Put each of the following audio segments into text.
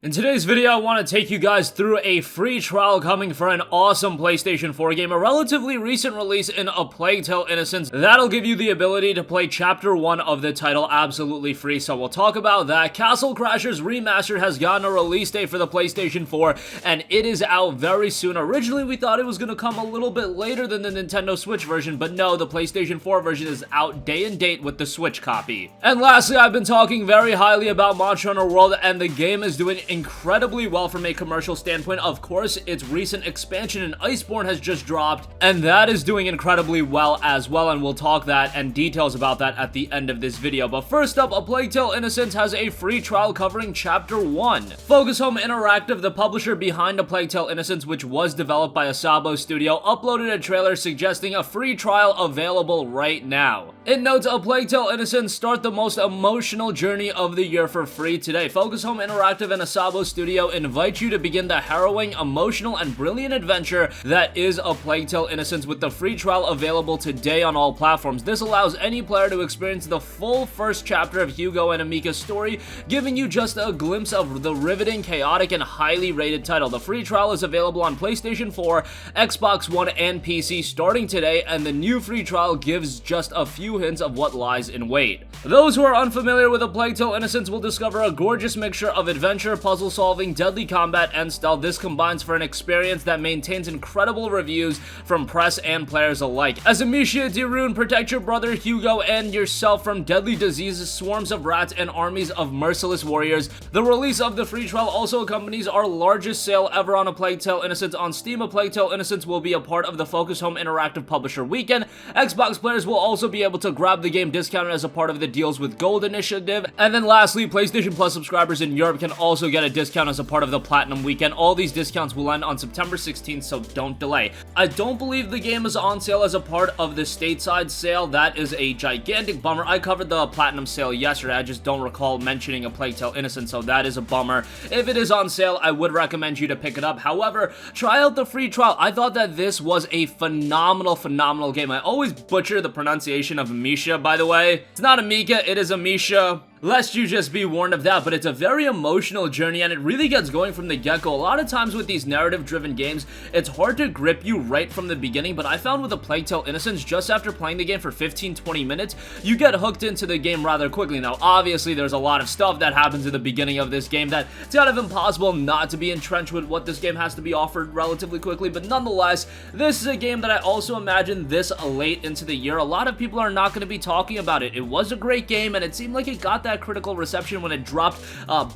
In today's video, I want to take you guys through a free trial coming for an awesome PlayStation 4 game, a relatively recent release in A Plague Tale: Innocence. That'll give you the ability to play Chapter 1 of the title absolutely free, so we'll talk about that. Castle Crashers Remastered has gotten a release date for the PlayStation 4, and it is out very soon. Originally, we thought it was going to come a little bit later than the Nintendo Switch version, but no, the PlayStation 4 version is out day and date with the Switch copy. And lastly, I've been talking very highly about Monster Hunter World, and the game is doing incredibly well from a commercial standpoint. Of course, its recent expansion in Iceborne has just dropped, and that is doing incredibly well as well, and we'll talk that and details about that at the end of this video. But first up, A Plague Tale: Innocence has a free trial covering Chapter 1. Focus Home Interactive, the publisher behind A Plague Tale: Innocence, which was developed by Asabo Studio, uploaded a trailer suggesting a free trial available right now. It notes A Plague Tale: Innocence, start the most emotional journey of the year for free today. Focus Home Interactive and Asabo Studio invite you to begin the harrowing, emotional, and brilliant adventure that is A Plague Tale: Innocence with the free trial available today on all platforms. This allows any player to experience the full first chapter of Hugo and Amika's story, giving you just a glimpse of the riveting, chaotic, and highly rated title. The free trial is available on PlayStation 4, Xbox One, and PC starting today, and the new free trial gives just a few hints of what lies in wait. Those who are unfamiliar with A Plague Tale: Innocence will discover a gorgeous mixture of adventure, puzzle solving, deadly combat, and stealth. This combines for an experience that maintains incredible reviews from press and players alike. As Amicia de Rune, protect your brother Hugo and yourself from deadly diseases, swarms of rats, and armies of merciless warriors. The release of the free trial also accompanies our largest sale ever on A Plague Tale: Innocence on Steam. A Plague Tale: Innocence will be a part of the Focus Home Interactive Publisher Weekend. Xbox players will also be able to grab the game discounted as a part of the Deals with Gold initiative. And then lastly, PlayStation Plus subscribers in Europe can also get a discount as a part of the Platinum Weekend. All these discounts will end on September 16th, so don't delay. I don't believe the game is on sale as a part of the stateside sale. That is a gigantic bummer. I covered the Platinum sale yesterday. I just don't recall mentioning A Plague Tale: Innocence, so that is a bummer. If it is on sale, I would recommend you to pick it up. However, try out the free trial. I thought that this was a phenomenal game. I always butcher the pronunciation of Amicia, by the way. It's not Amika, it is Amicia. Lest you just be warned of that, but it's a very emotional journey, and it really gets going from the get-go. A lot of times with these narrative-driven games, it's hard to grip you right from the beginning, but I found with A Plague Tale: Innocence, just after playing the game for 15-20 minutes, you get hooked into the game rather quickly. Now, obviously, there's a lot of stuff that happens at the beginning of this game that it's kind of impossible not to be entrenched with what this game has to be offered relatively quickly, but nonetheless, this is a game that I also imagine this late into the year, a lot of people are not going to be talking about it. It was a great game, and it seemed like it got that critical reception when it dropped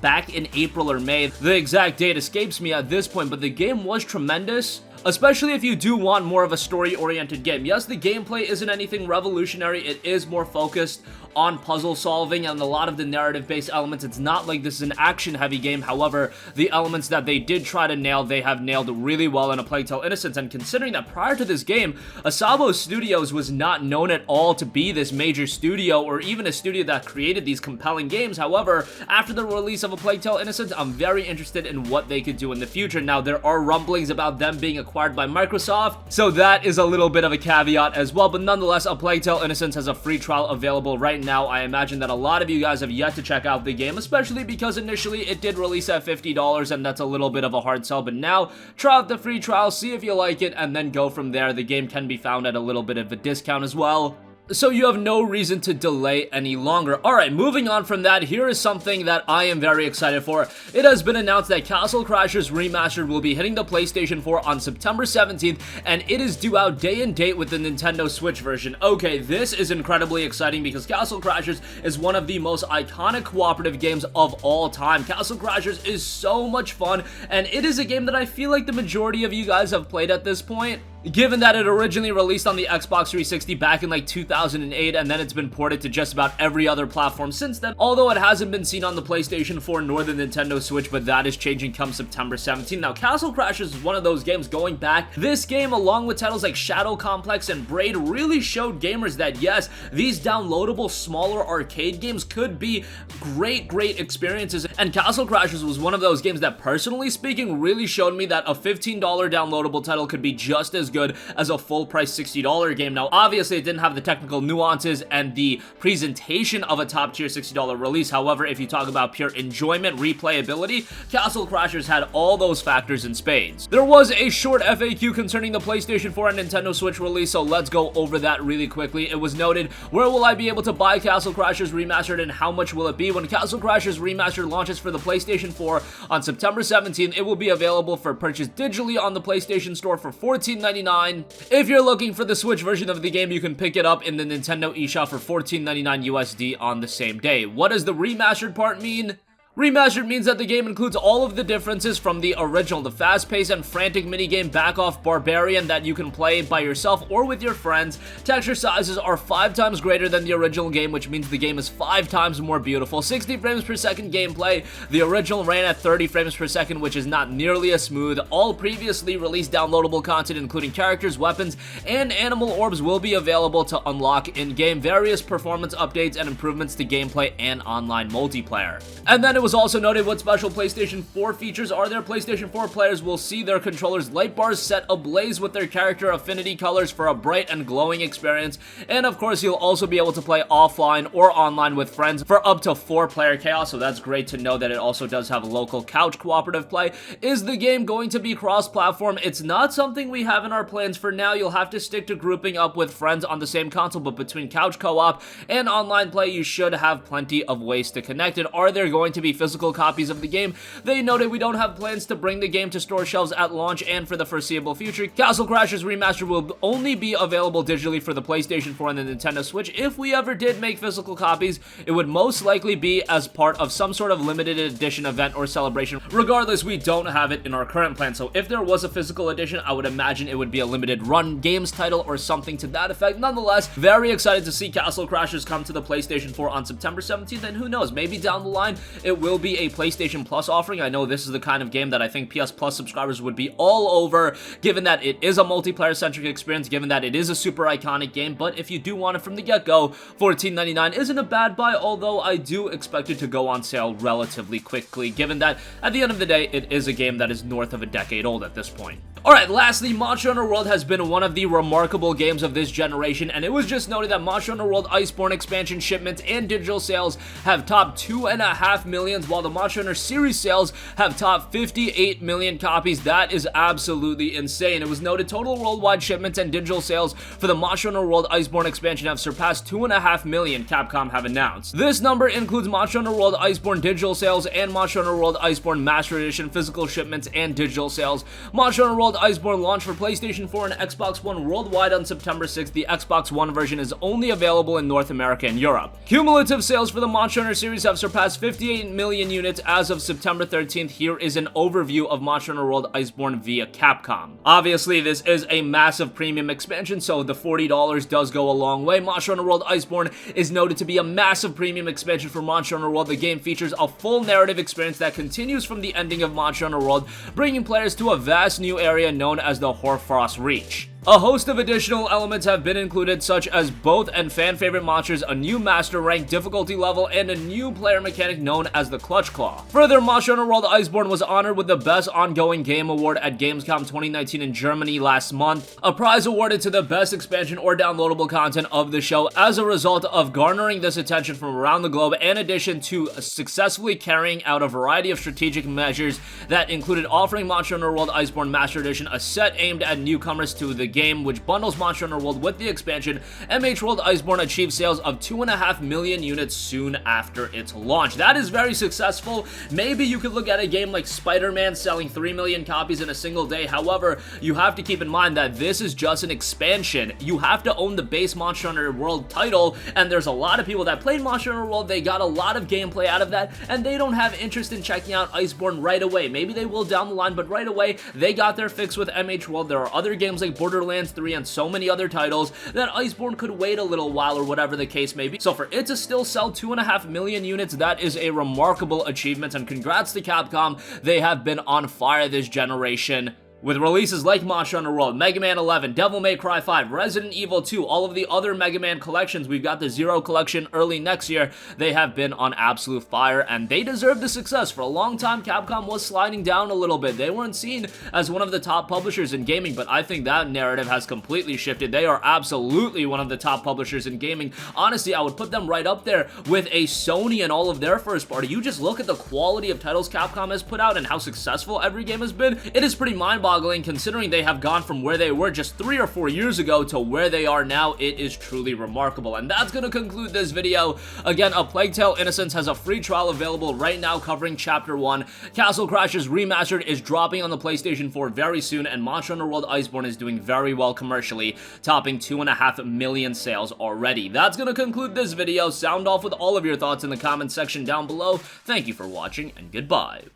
back in April or May. The exact date escapes me at this point, but the game was tremendous, especially if you do want more of a story-oriented game. Yes, the gameplay isn't anything revolutionary. It is more focused on puzzle solving and a lot of the narrative-based elements. It's not like this is an action-heavy game. However, the elements that they did try to nail, they have nailed really well in A Plague Tale: Innocence. And considering that prior to this game, Asabo Studios was not known at all to be this major studio or even a studio that created these compelling games. However, after the release of A Plague Tale: Innocence, I'm very interested in what they could do in the future. Now, there are rumblings about them being acquired by Microsoft, so that is a little bit of a caveat as well, but nonetheless, A Plague Tale: Innocence has a free trial available right now. I imagine that a lot of you guys have yet to check out the game, especially because initially it did release at $50, and that's a little bit of a hard sell, but now, try out the free trial, see if you like it, and then go from there. The game can be found at a little bit of a discount as well, so you have no reason to delay any longer. Alright, moving on from that, here is something that I am very excited for. It has been announced that Castle Crashers Remastered will be hitting the PlayStation 4 on September 17th, and it is due out day and date with the Nintendo Switch version. Okay, this is incredibly exciting because Castle Crashers is one of the most iconic cooperative games of all time. Castle Crashers is so much fun, and it is a game that I feel like the majority of you guys have played at this point. Given that it originally released on the Xbox 360 back in like 2008, and then it's been ported to just about every other platform since then, although it hasn't been seen on the PlayStation 4 nor the Nintendo Switch, but that is changing come September 17th. Now, Castle Crashers is one of those games going back. This game, along with titles like Shadow Complex and Braid, really showed gamers that yes, these downloadable, smaller arcade games could be great experiences, and Castle Crashers was one of those games that, personally speaking, really showed me that a $15 downloadable title could be just as as good as a full-price $60 game. Now, obviously, it didn't have the technical nuances and the presentation of a top-tier $60 release. However, if you talk about pure enjoyment, replayability, Castle Crashers had all those factors in spades. There was a short FAQ concerning the PlayStation 4 and Nintendo Switch release, so let's go over that really quickly. It was noted, where will I be able to buy Castle Crashers Remastered and how much will it be? When Castle Crashers Remastered launches for the PlayStation 4 on September 17th, it will be available for purchase digitally on the PlayStation Store for $14.99. If you're looking for the Switch version of the game, you can pick it up in the Nintendo eShop for $14.99 USD on the same day. What does the remastered part mean? Remastered means that the game includes all of the differences from the original, the fast-paced and frantic minigame Back-Off Barbarian that you can play by yourself or with your friends. Texture sizes are 5 times greater than the original game, which means the game is 5 times more beautiful. 60 frames per second gameplay. The original ran at 30 frames per second, which is not nearly as smooth. All previously released downloadable content, including characters, weapons, and animal orbs, will be available to unlock in-game. Various performance updates and improvements to gameplay and online multiplayer. And then it was also noted what special PlayStation 4 features are there. PlayStation 4 players will see their controller's light bars set ablaze with their character affinity colors for a bright and glowing experience. And of course, you'll also be able to play offline or online with friends for up to 4-player chaos, so that's great to know that it also does have local couch cooperative play. Is the game going to be cross-platform? It's not something we have in our plans for now. You'll have to stick to grouping up with friends on the same console, but between couch co-op and online play, you should have plenty of ways to connect it. Are there going to be physical copies of the game? They noted we don't have plans to bring the game to store shelves at launch and for the foreseeable future. Castle Crashers Remastered will only be available digitally for the PlayStation 4 and the Nintendo Switch. If we ever did make physical copies, it would most likely be as part of some sort of limited edition event or celebration. Regardless, we don't have it in our current plan, so if there was a physical edition, I would imagine it would be a limited run games title or something to that effect. Nonetheless, very excited to see Castle Crashers come to the PlayStation 4 on September 17th, and who knows, maybe down the line it will be a PlayStation Plus offering. I know this is the kind of game that I think PS Plus subscribers would be all over, given that it is a multiplayer-centric experience, given that it is a super iconic game. But if you do want it from the get-go, $14.99 isn't a bad buy, although I do expect it to go on sale relatively quickly, given that at the end of the day, it is a game that is north of a decade old at this point. Alright, lastly, Monster Hunter World has been one of the remarkable games of this generation, and it was just noted that Monster Hunter World Iceborne expansion shipments and digital sales have topped 2.5 million, while the Monster Hunter series sales have topped 58 million copies. That is absolutely insane. It was noted total worldwide shipments and digital sales for the Monster Hunter World Iceborne expansion have surpassed 2.5 million, Capcom have announced. This number includes Monster Hunter World Iceborne digital sales and Monster Hunter World Iceborne Master Edition physical shipments and digital sales. Monster Hunter World Iceborne launched for PlayStation 4 and Xbox One worldwide on September 6th. The Xbox One version is only available in North America and Europe. Cumulative sales for the Monster Hunter series have surpassed 58 million units as of September 13th. Here is an overview of Monster Hunter World Iceborne via Capcom. Obviously, this is a massive premium expansion, so the $40 does go a long way. Monster Hunter World Iceborne is noted to be a massive premium expansion for Monster Hunter World. The game features a full narrative experience that continues from the ending of Monster Hunter World, bringing players to a vast new area known as the Hoarfrost Reach. A host of additional elements have been included, such as both and fan-favorite monsters, a new master rank difficulty level, and a new player mechanic known as the Clutch Claw. Further, Monster Hunter World Iceborne was honored with the Best Ongoing Game Award at Gamescom 2019 in Germany last month, a prize awarded to the best expansion or downloadable content of the show as a result of garnering this attention from around the globe, in addition to successfully carrying out a variety of strategic measures that included offering Monster Hunter World Iceborne Master Edition, a set aimed at newcomers to the game, which bundles Monster Hunter World with the expansion. MH World Iceborne achieved sales of 2.5 million units soon after its launch. That is very successful. Maybe you could look at a game like Spider-Man selling 3 million copies in a single day. However, you have to keep in mind that this is just an expansion. You have to own the base Monster Hunter World title, and there's a lot of people that played Monster Hunter World. They got a lot of gameplay out of that, and they don't have interest in checking out Iceborne right away. Maybe they will down the line, but right away, they got their fix with MH World. There are other games like Borderlands 3 and so many other titles that Iceborne could wait a little while, or whatever the case may be. So for it to still sell 2.5 million units, that is a remarkable achievement, and congrats to Capcom. They have been on fire this generation. With releases like Monster Hunter World, Mega Man 11, Devil May Cry 5, Resident Evil 2, all of the other Mega Man collections, we've got the Zero collection early next year, they have been on absolute fire, and they deserve the success. For a long time, Capcom was sliding down a little bit. They weren't seen as one of the top publishers in gaming, but I think that narrative has completely shifted. They are absolutely one of the top publishers in gaming. Honestly, I would put them right up there with a Sony and all of their first party. You just look at the quality of titles Capcom has put out and how successful every game has been. It is pretty mind-boggling considering they have gone from where they were just 3 or 4 years ago to where they are now. It is truly remarkable. And that's going to conclude this video. Again, A Plague Tale: Innocence has a free trial available right now covering Chapter 1. Castle Crashers Remastered is dropping on the PlayStation 4 very soon, and Monster Hunter World Iceborne is doing very well commercially, topping 2.5 million sales already. That's going to conclude this video. Sound off with all of your thoughts in the comment section down below. Thank you for watching, and goodbye.